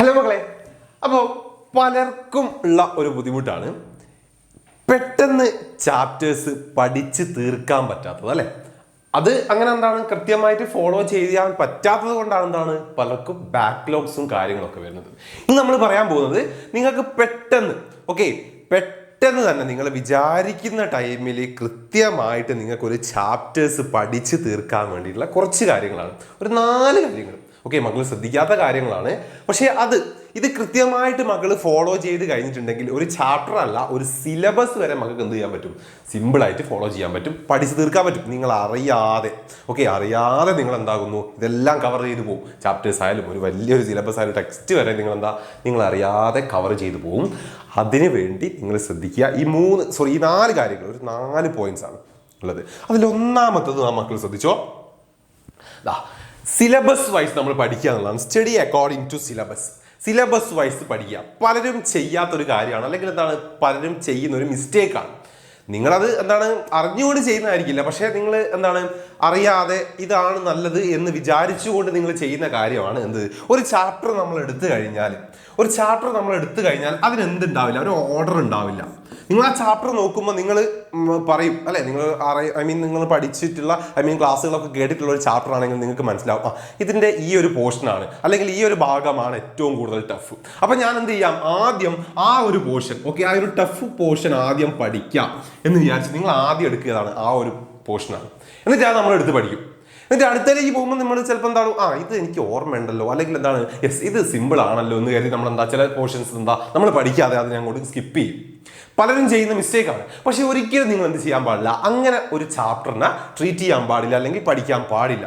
Hello മക്കളെ, അപ്പോൾ പലർക്കും ഉള്ള ഒരു ബുദ്ധിമുട്ടാണ് പെട്ടെന്ന് ചാപ്റ്റേഴ്സ് പഠിച്ച് തീർക്കാൻ പറ്റാത്തത് അല്ലേ. അത് അങ്ങനെ എന്താണ് കൃത്യമായിട്ട് ഫോളോ ചെയ്യാൻ പറ്റാത്തത് കൊണ്ടാണ് എന്താണ് പലർക്കും ബാക്ക്ലോഗ്സും കാര്യങ്ങളൊക്കെ വരുന്നത്. ഇന്ന് നമ്മൾ പറയാൻ പോകുന്നത് നിങ്ങൾക്ക് പെട്ടെന്ന് പെട്ടെന്ന് തന്നെ നിങ്ങൾ വിചാരിക്കുന്ന ടൈമിൽ കൃത്യമായിട്ട് നിങ്ങൾക്കൊരു ചാപ്റ്റേഴ്സ് പഠിച്ച് തീർക്കാൻ വേണ്ടിയിട്ടുള്ള കുറച്ച് കാര്യങ്ങളാണ്. ഒരു 4 കാര്യങ്ങൾ മക്കൾ ശ്രദ്ധിക്കാത്ത കാര്യങ്ങളാണ്. പക്ഷേ ഇത് കൃത്യമായിട്ട് മക്കൾ ഫോളോ ചെയ്ത് കഴിഞ്ഞിട്ടുണ്ടെങ്കിൽ ഒരു ചാപ്റ്റർ അല്ല, ഒരു സിലബസ് വരെ മക്കൾക്ക് എന്ത് ചെയ്യാൻ പറ്റും, സിമ്പിളായിട്ട് ഫോളോ ചെയ്യാൻ പറ്റും, പഠിച്ച് തീർക്കാൻ പറ്റും. നിങ്ങൾ അറിയാതെ നിങ്ങൾ എന്താകുന്നു, ഇതെല്ലാം കവർ ചെയ്ത് പോകും. ചാപ്റ്റേഴ്സ് ആയാലും ഒരു വലിയൊരു സിലബസ് ആയാലും ടെക്സ്റ്റ് വരെ നിങ്ങൾ അറിയാതെ കവർ ചെയ്ത് പോകും. അതിനു വേണ്ടി നിങ്ങൾ ശ്രദ്ധിക്കുക. ഈ 4 കാര്യങ്ങൾ, ഒരു 4 പോയിന്റ്സ് ആണ് ഉള്ളത്. അതിലൊന്നാമത്തത് മക്കൾ ശ്രദ്ധിച്ചോ, സിലബസ് വൈസ് നമ്മൾ പഠിക്കുക എന്നുള്ളതാണ്. Study according to syllabus wise പഠിക്കുക. പലരും ചെയ്യാത്തൊരു കാര്യമാണ്, അല്ലെങ്കിൽ പലരും ചെയ്യുന്ന ഒരു മിസ്റ്റേക്കാണ്. നിങ്ങളത് അറിഞ്ഞുകൊണ്ട് ചെയ്യുന്നതായിരിക്കില്ല, പക്ഷേ നിങ്ങൾ അറിയാതെ ഇതാണ് നല്ലത് എന്ന് വിചാരിച്ചുകൊണ്ട് നിങ്ങൾ ചെയ്യുന്ന കാര്യമാണ് ഒരു ചാപ്റ്റർ നമ്മൾ എടുത്തു കഴിഞ്ഞാൽ അതിനെന്തുണ്ടാവില്ല, ഒരു ഓർഡർ ഉണ്ടാവില്ല. നിങ്ങൾ ആ ചാപ്റ്റർ നോക്കുമ്പോൾ നിങ്ങൾ പറയും അല്ലെ, നിങ്ങൾ പഠിച്ചിട്ടുള്ള ക്ലാസ്സുകളൊക്കെ കേട്ടിട്ടുള്ള ഒരു ചാപ്റ്റർ ആണെങ്കിൽ നിങ്ങൾക്ക് മനസ്സിലാവും ഇതിന്റെ ഈ ഒരു പോർഷനാണ്, അല്ലെങ്കിൽ ഈ ഒരു ഭാഗമാണ് ഏറ്റവും കൂടുതൽ ടഫ്. അപ്പൊ ഞാൻ എന്ത് ചെയ്യാം, ആദ്യം ആ ഒരു പോർഷൻ ആ ഒരു ടഫ് പോർഷൻ ആദ്യം പഠിക്കാം എന്ന് വിചാരിച്ച് നിങ്ങൾ ആദ്യം എടുക്കുകയാണ് ആ ഒരു പോർഷനാണ്. എന്നിട്ട് അത് നമ്മൾ എടുത്ത് പഠിക്കും. എന്നിട്ട് അടുത്തേക്ക് പോകുമ്പോൾ നമ്മൾ ചിലപ്പോൾ ഇത് എനിക്ക് ഓർമ്മയുണ്ടല്ലോ, അല്ലെങ്കിൽ ഇത് സിമ്പിൾ ആണല്ലോ എന്ന് കരുതി നമ്മൾ ചില പോർഷൻസ് നമ്മൾ പഠിക്കാതെ അതിനെ അങ്ങോട്ട് സ്കിപ്പ് ചെയ്യും. പലരും ചെയ്യുന്ന മിസ്റ്റേക്കാണ്. പക്ഷെ ഒരിക്കലും നിങ്ങൾ എന്ത് ചെയ്യാൻ പാടില്ല, അങ്ങനെ ഒരു ചാപ്റ്ററിനെ ട്രീറ്റ് ചെയ്യാൻ പാടില്ല, അല്ലെങ്കിൽ പഠിക്കാൻ പാടില്ല.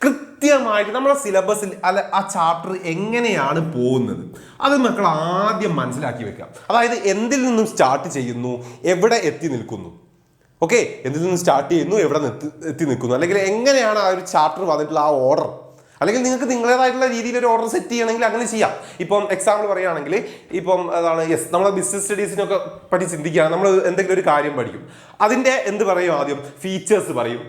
കൃത്യമായിട്ട് നമ്മളെ സിലബസിൽ ആ ചാപ്റ്റർ എങ്ങനെയാണ് പോകുന്നത് അത് മക്കൾ ആദ്യം മനസ്സിലാക്കി വെക്കാം. അതായത് എന്തിൽ നിന്നും സ്റ്റാർട്ട് ചെയ്യുന്നു, എവിടെ എത്തി നിൽക്കുന്നു, എന്തിൽ നിന്ന് സ്റ്റാർട്ട് ചെയ്യുന്നു, എവിടെ എത്തി നിൽക്കുന്നു, അല്ലെങ്കിൽ എങ്ങനെയാണ് ആ ഒരു ചാപ്റ്റർ വന്നിട്ടുള്ള ആ ഓർഡർ, അല്ലെങ്കിൽ നിങ്ങൾക്ക് നിങ്ങളേതായിട്ടുള്ള രീതിയിൽ ഒരു ഓർഡർ സെറ്റ് ചെയ്യണമെങ്കിൽ അങ്ങനെ ചെയ്യാം. ഇപ്പം എക്സാമ്പിൾ പറയുകയാണെങ്കിൽ ഇപ്പം നമ്മളെ ബിസിനസ് സ്റ്റഡീസിനൊക്കെ പറ്റി ചിന്തിക്കുകയാണ്. നമ്മൾ എന്തെങ്കിലും ഒരു കാര്യം പഠിക്കും, അതിൻ്റെ എന്ത് പറയും, ആദ്യം ഫീച്ചേഴ്സ് പറയും,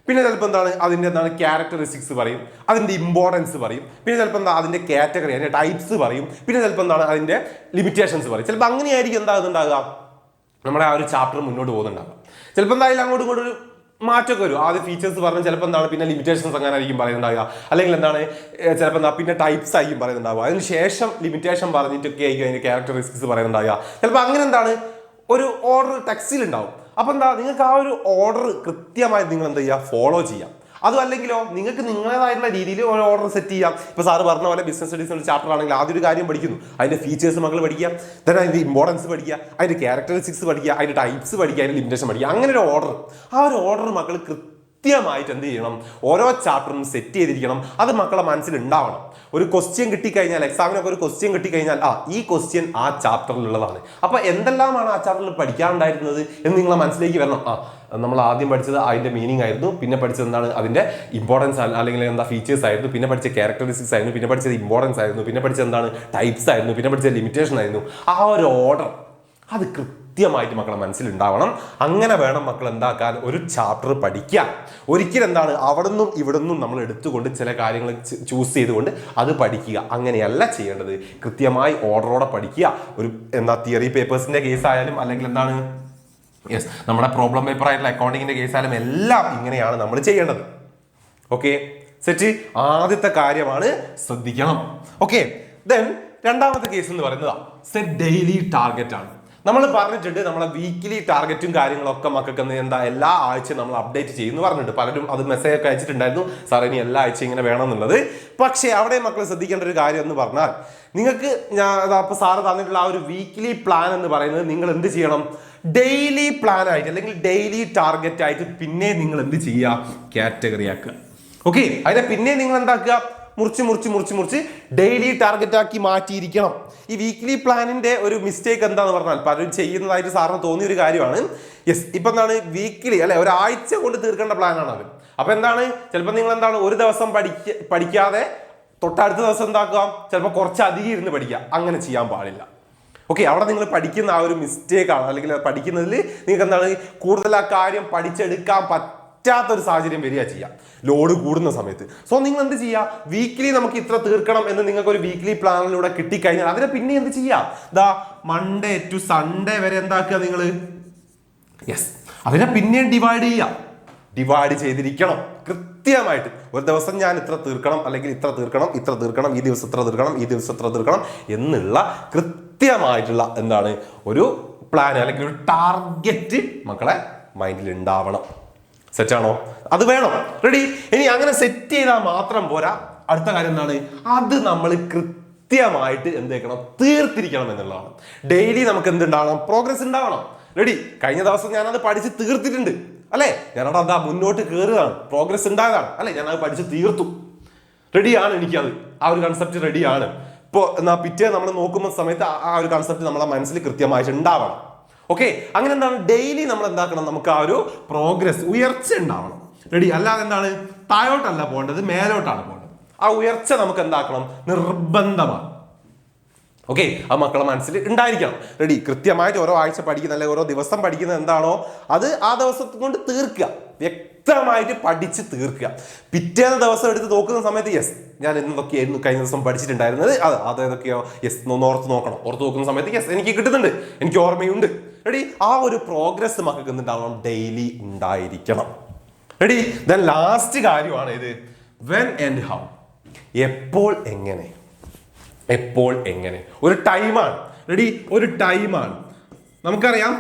പിന്നെ ചിലപ്പോൾ അതിൻ്റെ ക്യാരക്ടറിസ്റ്റിക്സ് പറയും, അതിൻ്റെ ഇമ്പോർട്ടൻസ് പറയും, പിന്നെ ചിലപ്പോൾ അതിൻ്റെ കാറ്റഗറി, അതിൻ്റെ ടൈപ്സ് പറയും, പിന്നെ ചിലപ്പോൾ അതിൻ്റെ ലിമിറ്റേഷൻസ് പറയും. ചിലപ്പോൾ അങ്ങനെയായിരിക്കും ഉണ്ടാകുക നമ്മുടെ ആ ഒരു ചാപ്റ്റർ മുന്നോട്ട് പോകുന്നുണ്ടാകും. ചിലപ്പോൾ എന്തായാലും അങ്ങോട്ടും ഇങ്ങോട്ടും ഒരു മാറ്റമൊക്കെ വരും. ആദ്യം ഫീച്ചേഴ്സ് പറഞ്ഞാൽ ചിലപ്പോൾ പിന്നെ ലിമിറ്റേഷൻസ് അങ്ങനെ ആയിരിക്കും പറയുന്നുണ്ടാവുക, അല്ലെങ്കിൽ ചിലപ്പോൾ പിന്നെ ടൈപ്സ് ആയിരിക്കും പറയുന്നുണ്ടാവുക. അതിന് ശേഷം ലിമിറ്റേഷൻ പറഞ്ഞിട്ടൊക്കെ ആയിരിക്കും അതിൻ്റെ ക്യാരക്ടറിസ്റ്റിക്സ് പറയുന്നുണ്ടാവുക. ചിലപ്പോൾ അങ്ങനെ ഒരു ഓർഡർ ടെക്സ്റ്റിൽ ഉണ്ടാവും. അപ്പോൾ നിങ്ങൾക്ക് ആ ഒരു ഓർഡർ കൃത്യമായി നിങ്ങൾ എന്ത് ചെയ്യുക, ഫോളോ ചെയ്യാം. അതും അല്ലെങ്കിലോ നിങ്ങൾക്ക് നിങ്ങളേതായിട്ടുള്ള രീതിയിൽ ഒരു ഓർഡർ സെറ്റ് ചെയ്യാം. ഇപ്പോൾ സാറ് പറഞ്ഞ പോലെ ബിസിനസ് സ്റ്റഡീസ് ഒരു ചാപ്റ്റർ ആണെങ്കിൽ ആദ്യം ഒരു കാര്യം പഠിക്കുന്നു, അതിൻ്റെ ഫീച്ചേഴ്സ് മക്കൾ പഠിക്കുക, then അതിൻ്റെ ഇമ്പോർട്ടൻസ് പഠിക്കുക, അതിൻ്റെ ക്യാരക്ടറിസ്റ്റിക്സ് പഠിക്കുക, അതിൻ്റെ ടൈപ്സ് പഠിക്കുക, അതിൻ്റെ ലിമിറ്റേഷൻ പഠിക്കുക. അങ്ങനെ ഒരു ഓർഡർ, ആ ഒരു ഓർഡർ മക്കൾ കൃത്യമായിട്ട് എന്ത് ചെയ്യണം, ഓരോ ചാപ്റ്ററും സെറ്റ് ചെയ്തിരിക്കണം. അത് മക്കളെ മനസ്സിൽ ഉണ്ടാവണം. ഒരു ക്വസ്റ്റ്യൻ കിട്ടിക്കഴിഞ്ഞാൽ, എക്സാമിനൊക്കെ ഒരു ക്വസ്റ്റ്യൻ കിട്ടിക്കഴിഞ്ഞാൽ ഈ ക്വസ്റ്റ്യൻ ആ ചാപ്റ്ററിലുള്ളതാണ്. അപ്പോൾ എന്തെല്ലാമാണ് ആ ചാപ്റ്ററിൽ പഠിക്കാനുണ്ടായിരുന്നത് എന്ന് നിങ്ങളെ മനസ്സിലേക്ക് വരണം. നമ്മൾ ആദ്യം പഠിച്ചത് അതിൻ്റെ മീനിങ് ആയിരുന്നു, പിന്നെ പഠിച്ചത് അതിൻ്റെ ഇമ്പോർട്ടൻസ് അല്ലെങ്കിൽ ഫീച്ചേഴ്സ് ആയിരുന്നു, പിന്നെ പഠിച്ച ക്യാരക്ടറിസ്റ്റിക്സ് ആയിരുന്നു, പിന്നെ പഠിച്ചത് ഇമ്പോർട്ടൻസ് ആയിരുന്നു, പിന്നെ പഠിച്ചത് ടൈപ്സ് ആയിരുന്നു, പിന്നെ പഠിച്ചത് ലിമിറ്റേഷൻ ആയിരുന്നു. ആ ഒരു ഓർഡർ അത് കൃത്യമായിട്ട് മക്കളെ മനസ്സിലുണ്ടാവണം. അങ്ങനെ വേണം മക്കൾ എന്താക്കാൻ ഒരു ചാപ്റ്റർ പഠിക്കാൻ. ഒരിക്കലും അവിടുന്നും ഇവിടുന്നും നമ്മൾ എടുത്തുകൊണ്ട് ചില കാര്യങ്ങൾ ചൂസ് ചെയ്തുകൊണ്ട് അത് പഠിക്കുക, അങ്ങനെയല്ല ചെയ്യേണ്ടത്. കൃത്യമായി ഓർഡറോടെ പഠിക്കുക. ഒരു തിയറി പേപ്പേഴ്സിന്റെ കേസ് ആയാലും, അല്ലെങ്കിൽ നമ്മുടെ പ്രോബ്ലം പേപ്പർ ആയിട്ടുള്ള അക്കൗണ്ടിങ്ങിന്റെ കേസ് ആയാലും എല്ലാം ഇങ്ങനെയാണ് നമ്മൾ ചെയ്യേണ്ടത്. സെറ്റ്. ആദ്യത്തെ കാര്യമാണ് ശ്രദ്ധിക്കണം. ദെൻ രണ്ടാമത്തെ കേസ് എന്ന് പറയുന്നത് സെറ്റ് ഡെയിലി ടാർഗറ്റ് ആണ്. നമ്മൾ പറഞ്ഞിട്ടുണ്ട് നമ്മളെ വീക്കിലി ടാർഗറ്റും കാര്യങ്ങളൊക്കെ മക്കൾക്ക് എല്ലാ ആഴ്ചയും നമ്മൾ അപ്ഡേറ്റ് ചെയ്യുന്നു പറഞ്ഞിട്ടുണ്ട്. പലരും അത് മെസ്സേജ് ഒക്കെ അയച്ചിട്ടുണ്ടായിരുന്നു, സാർ ഇനി എല്ലാ ആഴ്ചയും ഇങ്ങനെ വേണം എന്നുള്ളത്. പക്ഷേ അവിടെ മക്കൾ ശ്രദ്ധിക്കേണ്ട ഒരു കാര്യം എന്ന് പറഞ്ഞാൽ, നിങ്ങൾക്ക് അപ്പോൾ സാറ് തന്നിട്ടുള്ള ആ ഒരു വീക്കിലി പ്ലാൻ എന്ന് പറയുന്നത് നിങ്ങൾ എന്ത് ചെയ്യണം, ഡെയിലി പ്ലാൻ ആയിട്ട് അല്ലെങ്കിൽ ഡെയിലി ടാർഗറ്റ് ആയിട്ട് പിന്നെ നിങ്ങൾ എന്ത് ചെയ്യുക, കാറ്റഗറി ആക്കുക. അതിനെ പിന്നെ നിങ്ങൾ എന്താക്കുക, മുറിച്ച് ഡെയിലി ടാർഗറ്റ് ആക്കി മാറ്റിയിരിക്കണം. ഈ വീക്ക്ലി പ്ലാനിന്റെ ഒരു മിസ്റ്റേക്ക് എന്താന്ന് പറഞ്ഞാൽ, പലരും ചെയ്യുന്നതായിട്ട് സാറിന് തോന്നിയ ഒരു കാര്യമാണ്. ഇപ്പൊ വീക്ക്ലി അല്ലെ, ഒരാഴ്ച കൊണ്ട് തീർക്കേണ്ട പ്ലാനാണ് അത്. അപ്പൊ ചിലപ്പോൾ നിങ്ങൾ ഒരു ദിവസം പഠിക്കാതെ തൊട്ടടുത്ത ദിവസം എന്താക്കുക, ചിലപ്പോൾ കുറച്ചധികം ഇരുന്ന് പഠിക്കുക. അങ്ങനെ ചെയ്യാൻ പാടില്ല. അവിടെ നിങ്ങൾ പഠിക്കുന്ന ആ ഒരു മിസ്റ്റേക്കാണ്, അല്ലെങ്കിൽ പഠിക്കുന്നതിൽ നിങ്ങൾക്ക് കൂടുതൽ ആ കാര്യം പഠിച്ചെടുക്കാൻ പറ്റാത്തൊരു സാഹചര്യം വരിക ചെയ്യാം ലോഡ് കൂടുന്ന സമയത്ത്. സോ നിങ്ങൾ എന്ത് ചെയ്യുക, വീക്ക്ലി നമുക്ക് ഇത്ര തീർക്കണം എന്ന് നിങ്ങൾക്ക് ഒരു വീക്ക്ലി പ്ലാനിലൂടെ കിട്ടിക്കഴിഞ്ഞാൽ അതിനെ പിന്നെ എന്ത് ചെയ്യാം, മൺഡേ ടു സൺഡേ വരെ എന്താക്കുക നിങ്ങൾ, യെസ്, അതിനെ പിന്നെയും ഡിവൈഡ് ചെയ്തിരിക്കണം കൃത്യമായിട്ട്. ഒരു ദിവസം ഞാൻ ഇത്ര തീർക്കണം, അല്ലെങ്കിൽ ഇത്ര തീർക്കണം, ഈ ദിവസം ഇത്ര തീർക്കണം, ഈ ദിവസം ഇത്ര തീർക്കണം എന്നുള്ള കൃത്യമായിട്ടുള്ള എന്താണ് ഒരു പ്ലാൻ അല്ലെങ്കിൽ ഒരു ടാർഗറ്റ് മക്കളെ മൈൻഡിൽ ഉണ്ടാവണം. സെറ്റാണോ? അത് വേണം. റെഡി? ഇനി അങ്ങനെ സെറ്റ് ചെയ്താൽ മാത്രം പോരാ. അടുത്ത കാര്യം എന്താണ്, അത് നമ്മൾ കൃത്യമായിട്ട് എന്ത് തീർത്തിരിക്കണം എന്നുള്ളതാണ്. ഡെയിലി നമുക്ക് എന്തുണ്ടാവണം, പ്രോഗ്രസ് ഉണ്ടാവണം. റെഡി? കഴിഞ്ഞ ദിവസം ഞാനത് പഠിച്ച് തീർത്തിട്ടുണ്ട് അല്ലെ, ഞാനവിടെ മുന്നോട്ട് കയറുകയാണ്, പ്രോഗ്രസ് ഉണ്ടായതാണ് അല്ലെ, ഞാനത് പഠിച്ച് തീർത്തു, റെഡിയാണ്, എനിക്കത് ആ ഒരു കൺസെപ്റ്റ് റെഡിയാണ്. ഇപ്പോൾ എന്നാ പിറ്റേ നമ്മൾ നോക്കുന്ന സമയത്ത് ആ ഒരു കൺസെപ്റ്റ് നമ്മളെ മനസ്സിൽ കൃത്യമായിട്ട് ഉണ്ടാവണം. ഓക്കെ, അങ്ങനെ എന്താണ് ഡെയിലി നമ്മൾ എന്താക്കണം, നമുക്ക് ആ ഒരു പ്രോഗ്രസ് ഉയർച്ച ഉണ്ടാവണം. റെഡി? അല്ലാതെ എന്താണ് താഴോട്ടല്ല പോകേണ്ടത്, മേലോട്ടാണ് പോകേണ്ടത്. ആ ഉയർച്ച നമുക്ക് എന്താക്കണം, നിർബന്ധമാണ്. ഓക്കെ, ആ മക്കളെ മനസ്സിൽ ഉണ്ടായിരിക്കണം. റെഡി? കൃത്യമായിട്ട് ഓരോ ആഴ്ച പഠിക്കുന്ന അല്ലെങ്കിൽ ഓരോ ദിവസം പഠിക്കുന്നത് എന്താണോ അത് ആ ദിവസത്തെ കൊണ്ട് തീർക്കുക, വ്യക്തമായിട്ട് പഠിച്ച് തീർക്കുക. പിറ്റേന്ന് ദിവസം എടുത്ത് നോക്കുന്ന സമയത്ത് യെസ് ഞാൻ എന്തൊക്കെയായിരുന്നു കഴിഞ്ഞ ദിവസം പഠിച്ചിട്ടുണ്ടായിരുന്നത്, അതേതൊക്കെയോ യെസ് ഓർത്ത് നോക്കണം. ഓർത്ത് നോക്കുന്ന സമയത്ത് യെസ് എനിക്ക് കിട്ടുന്നുണ്ട്, എനിക്ക് ഓർമ്മയുണ്ട്. റെഡി? ആ ഒരു പ്രോഗ്രസ് മക്കൾക്ക് എന്തുണ്ടാവണം, ഡെയിലി ഉണ്ടായിരിക്കണം. റെഡി? ദെൻ ലാസ്റ്റ് കാര്യമാണ് ഇത്, വെൻ ആൻഡ് ഹൗ, എപ്പോൾ എങ്ങനെ ഒരു ടൈമാണ്. റെഡി? ഒരു ടൈമാണ്. നമുക്കറിയാം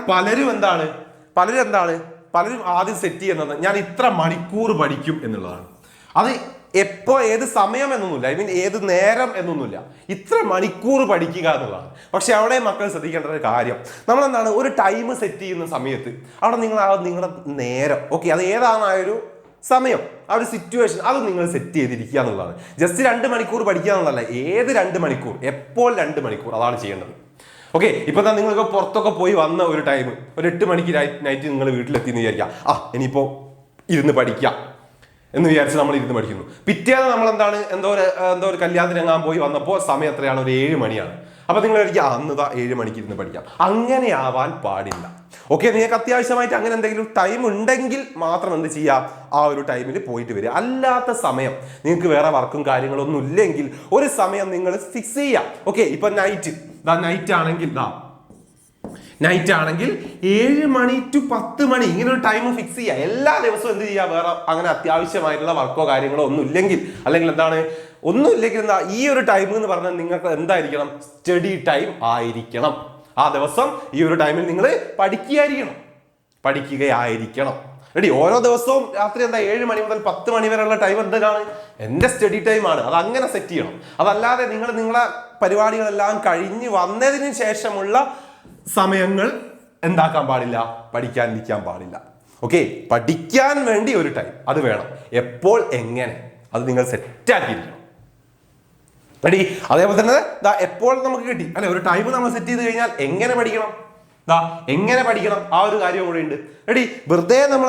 പലരും ആദ്യം സെറ്റ് ചെയ്യുന്നത് ഞാൻ ഇത്ര മണിക്കൂർ പഠിക്കും എന്നുള്ളതാണ്. അത് എപ്പോ ഏത് സമയം എന്നൊന്നുമില്ല, ഐ മീൻ ഏത് നേരം എന്നൊന്നുമില്ല, ഇത്ര മണിക്കൂർ പഠിക്കുക എന്നുള്ളതാണ്. പക്ഷെ അവിടെ മക്കൾ ശ്രദ്ധിക്കേണ്ട ഒരു കാര്യം, നമ്മളെന്താണ് ഒരു ടൈം സെറ്റ് ചെയ്യുന്ന സമയത്ത് അവിടെ നിങ്ങളുടെ നേരം, ഓക്കെ, അത് ഏതാണ് ആ ഒരു സമയം, ആ ഒരു സിറ്റുവേഷൻ, അത് നിങ്ങൾ സെറ്റ് ചെയ്തിരിക്കുക എന്നുള്ളതാണ്. ജസ്റ്റ് 2 മണിക്കൂർ പഠിക്കുക എന്നുള്ളതല്ല, ഏത് 2 മണിക്കൂർ, എപ്പോൾ 2 മണിക്കൂർ, അതാണ് ചെയ്യേണ്ടത്. ഓക്കെ, ഇപ്പൊ നിങ്ങൾക്ക് പുറത്തൊക്കെ പോയി വന്ന ഒരു ടൈം, ഒരു 8 മണിക്ക് നൈറ്റ് നിങ്ങൾ വീട്ടിലെത്തി എന്ന് വിചാരിക്കാം, ഇരുന്ന് പഠിക്കാം എന്ന് വിചാരിച്ച് നമ്മൾ ഇരുന്ന് പഠിക്കുന്നു. പിറ്റേന്ന് നമ്മൾ എന്തോ ഒരു കല്യാണത്തിനെങ്ങാൻ പോയി വന്നപ്പോൾ സമയം എത്രയാണ്, ഒരു 7 മണിയാണ്. അപ്പൊ നിങ്ങൾ വിചാരിക്കുക അന്ന് 7 മണിക്ക് ഇരുന്ന് പഠിക്കാം. അങ്ങനെ ആവാൻ പാടില്ല. ഓക്കെ, നിങ്ങൾക്ക് അത്യാവശ്യമായിട്ട് അങ്ങനെ എന്തെങ്കിലും ടൈം ഉണ്ടെങ്കിൽ മാത്രം എന്ത് ചെയ്യാം, ആ ഒരു ടൈമിൽ പോയിട്ട് വരിക. അല്ലാത്ത സമയം നിങ്ങൾക്ക് വേറെ വർക്കും കാര്യങ്ങളൊന്നും ഇല്ലെങ്കിൽ ഒരു സമയം നിങ്ങൾ ഫിക്സ് ചെയ്യാം. ഓക്കെ, ഇപ്പൊ നൈറ്റ് ആണെങ്കിൽ 7 മണി ടു 10 മണി ഇങ്ങനെ ഒരു ടൈം ഫിക്സ് ചെയ്യുക. എല്ലാ ദിവസവും എന്ത് ചെയ്യുക, വേറെ അങ്ങനെ അത്യാവശ്യമായിട്ടുള്ള വർക്കോ കാര്യങ്ങളോ ഒന്നും ഇല്ലെങ്കിൽ, അല്ലെങ്കിൽ ഒന്നുമില്ലെങ്കിൽ ഈ ഒരു ടൈം എന്ന് പറഞ്ഞാൽ നിങ്ങൾക്ക് എന്തായിരിക്കണം, സ്റ്റഡി ടൈം ആയിരിക്കണം. ആ ദിവസം ഈ ഒരു ടൈമിൽ നിങ്ങൾ പഠിക്കുകയായിരിക്കണം. റെഡി? ഓരോ ദിവസവും രാത്രി 7 മണി മുതൽ 10 മണി വരെയുള്ള ടൈം എന്താണ്, എൻ്റെ സ്റ്റഡി ടൈമാണ്. അത് അങ്ങനെ സെറ്റ് ചെയ്യണം. അതല്ലാതെ നിങ്ങളെ പരിപാടികളെല്ലാം കഴിഞ്ഞ് വന്നതിന് ശേഷമുള്ള സമയങ്ങൾ എന്താക്കാൻ പാടില്ല, പഠിക്കാനിരിക്കാൻ പാടില്ല. ഓക്കെ, പഠിക്കാൻ വേണ്ടി ഒരു ടൈം അത് വേണം. എപ്പോൾ എങ്ങനെ അത് നിങ്ങൾ സെറ്റാക്കിയിരിക്കണം. റെഡി? അതേപോലെ തന്നെ എപ്പോൾ നമുക്ക് കിട്ടി അല്ലെ, ഒരു ടൈം നമ്മൾ സെറ്റ് ചെയ്ത് കഴിഞ്ഞാൽ എങ്ങനെ പഠിക്കണം, ആ ഒരു കാര്യം കൂടെ ഉണ്ട്. റെഡി? വെറുതെ നമ്മൾ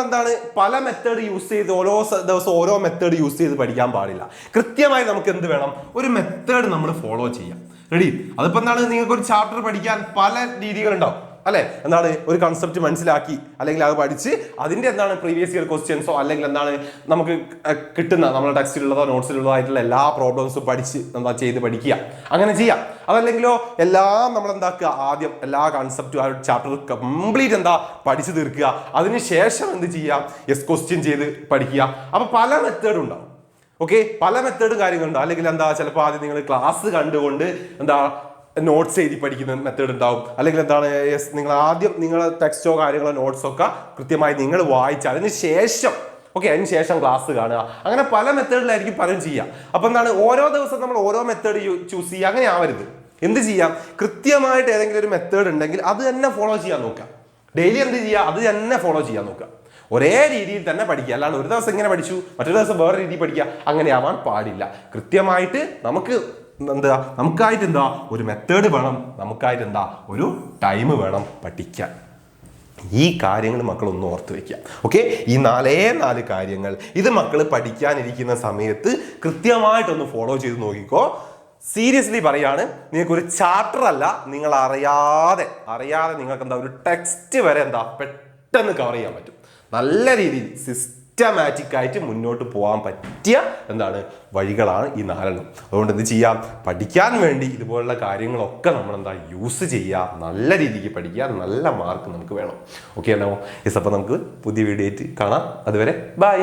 പല മെത്തേഡ് യൂസ് ചെയ്ത് ഓരോ ദിവസം ഓരോ മെത്തേഡ് യൂസ് ചെയ്ത് പഠിക്കാൻ പാടില്ല. കൃത്യമായി നമുക്ക് എന്ത് വേണം, ഒരു മെത്തേഡ് നമ്മൾ ഫോളോ ചെയ്യാം. റെഡി? അതിപ്പോ നിങ്ങൾക്ക് ഒരു ചാപ്റ്റർ പഠിക്കാൻ പല രീതികളുണ്ടാവും അല്ലെ. ഒരു കൺസെപ്റ്റ് മനസ്സിലാക്കി അല്ലെങ്കിൽ അത് പഠിച്ച് അതിന്റെ പ്രീവിയസ് ഇയർ ക്വസ്റ്റ്യൻസോ അല്ലെങ്കിൽ നമുക്ക് കിട്ടുന്ന നമ്മുടെ ടെക്സ്റ്റിലുള്ളതോ നോട്ട്സിലുള്ളതായിട്ടുള്ള എല്ലാ പ്രോബ്ലംസും പഠിച്ച് ചെയ്ത് പഠിക്കുക, അങ്ങനെ ചെയ്യാം. അതല്ലെങ്കിലോ എല്ലാം നമ്മൾ ആദ്യം എല്ലാ കൺസെപ്റ്റും ആ ചാപ്റ്റർ കംപ്ലീറ്റ് പഠിച്ചു തീർക്കുക, അതിനുശേഷം എന്ത് ചെയ്യാം, ക്വസ്റ്റ്യൻ ചെയ്ത് പഠിക്കുക. അപ്പൊ പല മെത്തേഡും ഉണ്ടാവും. ഓക്കെ, പല മെത്തേഡും കാര്യങ്ങളുണ്ട്. അല്ലെങ്കിൽ ചിലപ്പോൾ ആദ്യം നിങ്ങൾ ക്ലാസ് കണ്ടുകൊണ്ട് നോട്ട്സ് എഴുതി പഠിക്കുന്ന മെത്തേഡ് ഉണ്ടാവും. അല്ലെങ്കിൽ നിങ്ങൾ ആദ്യം നിങ്ങളെ ടെക്സ്റ്റോ കാര്യങ്ങളോ നോട്ട്സോ ഒക്കെ കൃത്യമായി നിങ്ങൾ വായിച്ച് അതിനുശേഷം ക്ലാസ് കാണുക. അങ്ങനെ പല മെത്തേഡിലായിരിക്കും പലരും ചെയ്യുക. അപ്പൊ ഓരോ ദിവസം നമ്മൾ ഓരോ മെത്തേഡ് ചൂസ് ചെയ്യുക, അങ്ങനെ ആവരുത്. എന്ത് ചെയ്യാം, കൃത്യമായിട്ട് ഏതെങ്കിലും ഒരു മെത്തേഡ് ഉണ്ടെങ്കിൽ അത് തന്നെ ഫോളോ ചെയ്യാൻ നോക്കുക. ഡെയിലി എന്ത് ചെയ്യുക, അത് തന്നെ ഫോളോ ചെയ്യാൻ നോക്കുക. ഒരേ രീതിയിൽ തന്നെ പഠിക്കുക. അല്ലാണ്ട് ഒരു ദിവസം ഇങ്ങനെ പഠിച്ചു മറ്റൊരു ദിവസം വേറെ രീതിയിൽ പഠിക്കുക, അങ്ങനെ ആവാൻ പാടില്ല. കൃത്യമായിട്ട് നമുക്കായിട്ട് ഒരു മെത്തേഡ് വേണം, നമുക്കായിട്ട് ഒരു ടൈം വേണം പഠിക്കാൻ. ഈ കാര്യങ്ങൾ മക്കൾ ഒന്ന് ഓർത്ത് വെക്കുക. ഓക്കെ, ഈ 4 കാര്യങ്ങൾ ഇത് മക്കൾ പഠിക്കാനിരിക്കുന്ന സമയത്ത് കൃത്യമായിട്ടൊന്ന് ഫോളോ ചെയ്ത് നോക്കിക്കോ. സീരിയസ്ലി പറയാണ്, നിങ്ങൾക്കൊരു ചാപ്റ്റർ അല്ല, നിങ്ങൾ അറിയാതെ നിങ്ങൾക്ക് ഒരു ടെക്സ്റ്റ് വരെ പെട്ടെന്ന് കവർ ചെയ്യാൻ പറ്റും. നല്ല രീതിയിൽ സിസ്റ്റമാറ്റിക് ആയിട്ട് മുന്നോട്ട് പോകാൻ പറ്റിയ എന്താണ് വഴികളാണ് ഈ 4 അതുകൊണ്ട് എന്ത് ചെയ്യാം, പഠിക്കാൻ വേണ്ടി ഇതുപോലുള്ള കാര്യങ്ങളൊക്കെ നമ്മൾ എന്താ യൂസ് ചെയ്യുക, നല്ല രീതിക്ക് പഠിക്കുക, നല്ല മാർക്ക് നമുക്ക് വേണം. ഓക്കെ അല്ലോ? യെസ്, അപ്പോൾ നമുക്ക് പുതിയ വീഡിയോ ആയിട്ട് കാണാം. അതുവരെ ബൈ.